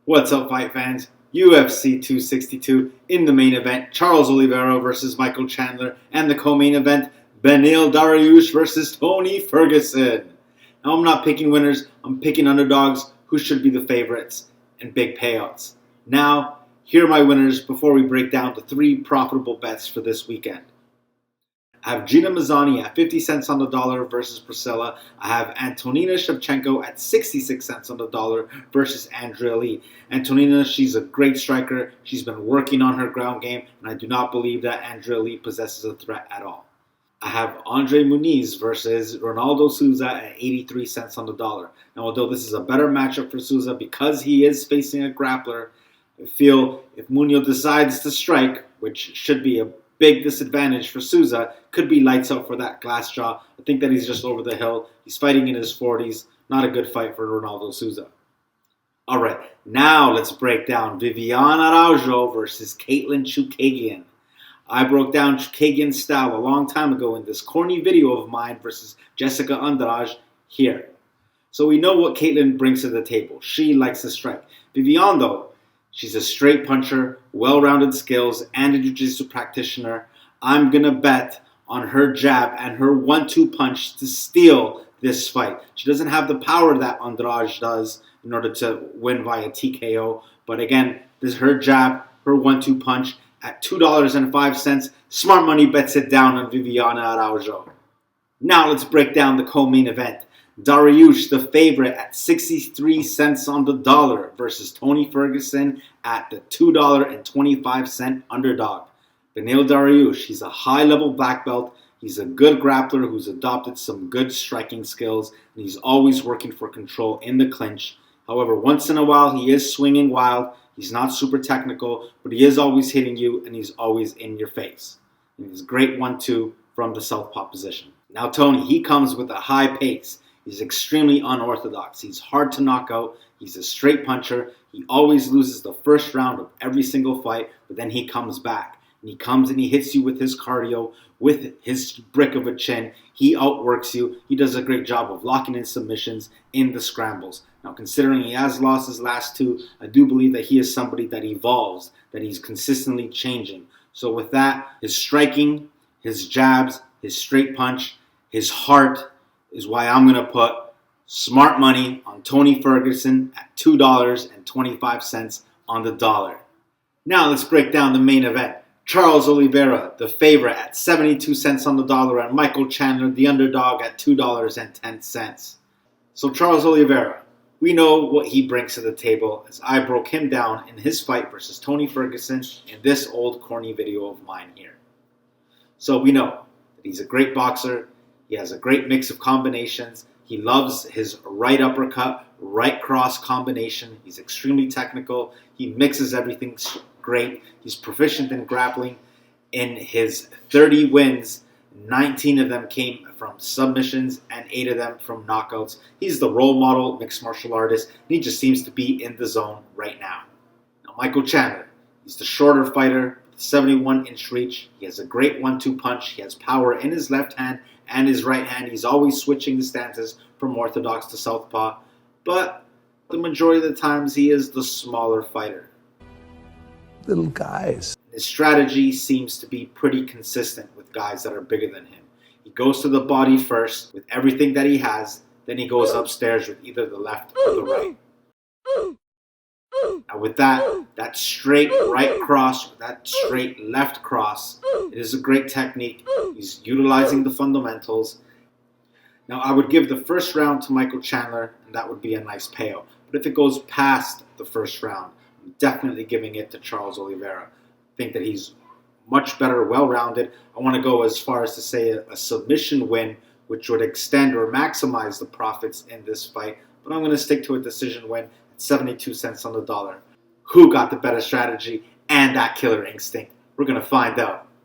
What's up, fight fans? UFC 262 in the main event, Charles Oliveira versus Michael Chandler, and the co-main event, Beneil Dariush versus Tony Ferguson. Now, I'm not picking winners, I'm picking underdogs who should be the favorites and big payouts. Now, here are my winners before we break down the 3 profitable bets for this weekend. I have Gina Mazzani at 50 cents on the dollar versus Priscilla. I have Antonina Shevchenko at 66 cents on the dollar versus Andrea Lee. Antonina, she's a great striker. She's been working on her ground game, and I do not believe that Andrea Lee possesses a threat at all. I have Andre Muniz versus Ronaldo Souza at 83 cents on the dollar. Now, although this is a better matchup for Souza because he is facing a grappler, I feel if Munoz decides to strike, which should be a big disadvantage for Souza, could be lights out for that glass jaw. I think that he's just over the hill. He's fighting in his 40s. Not a good fight for Ronaldo Souza. Alright, now let's break down Viviane Araujo versus Katlyn Chookagian. I broke down Chookagian's style a long time ago in this corny video of mine versus Jessica Andrade here. So we know what Katlyn brings to the table. She likes to strike. Viviane, though, she's a straight puncher, well-rounded skills, and a jiu-jitsu practitioner. I'm going to bet on her jab and her 1-2 punch to steal this fight. She doesn't have the power that Andrade does in order to win via TKO. But again, this is her jab, her 1-2 punch at $2.05. Smart money bets it down on Viviane Araujo. Now let's break down the co-main event. Dariush, the favorite, at 63 cents on the dollar versus Tony Ferguson at the $2.25 underdog. Beneil Dariush, he's a high-level black belt. He's a good grappler who's adopted some good striking skills, and he's always working for control in the clinch. However, once in a while, he is swinging wild. He's not super technical, but he is always hitting you, and he's always in your face. And he's a great 1-2 from the southpaw position. Now, Tony, he comes with a high pace. He's extremely unorthodox. He's hard to knock out. He's a straight puncher. He always loses the first round of every single fight, but then he comes back. And he comes and he hits you with his cardio, with his brick of a chin. He outworks you. He does a great job of locking in submissions in the scrambles. Now, considering he has lost his last 2, I do believe that he is somebody that evolves, that he's consistently changing. So with that, his striking, his jabs, his straight punch, his heart is why I'm going to put smart money on Tony Ferguson at $2.25 on the dollar. Now let's break down the main event. Charles Oliveira, the favorite, at 72 cents on the dollar, and Michael Chandler, the underdog, at $2.10. So Charles Oliveira, we know what he brings to the table, as I broke him down in his fight versus Tony Ferguson in this old corny video of mine here. So we know that he's a great boxer. He has a great mix of combinations. He loves his right uppercut, right cross combination. He's extremely technical. He mixes everything great. He's proficient in grappling. In his 30 wins, 19 of them came from submissions and 8 of them from knockouts. He's the role model mixed martial artist, and he just seems to be in the zone right now. Now, Michael Chandler, he's the shorter fighter, 71-inch reach. He has a great 1-2 punch. He has power in his left hand and his right hand. He's always switching the stances from orthodox to southpaw, but the majority of the times he is the smaller fighter. Little guys. His strategy seems to be pretty consistent with guys that are bigger than him. He goes to the body first with everything that he has, then he goes upstairs with either the left or the right. Now with that straight right cross, that straight left cross, it is a great technique. He's utilizing the fundamentals. Now I would give the first round to Michael Chandler, and that would be a nice payout. But if it goes past the first round, I'm definitely giving it to Charles Oliveira. I think that he's much better, well-rounded. I want to go as far as to say a submission win, which would extend or maximize the profits in this fight. But I'm going to stick to a decision win at 72 cents on the dollar. Who got the better strategy and that killer instinct? We're going to find out.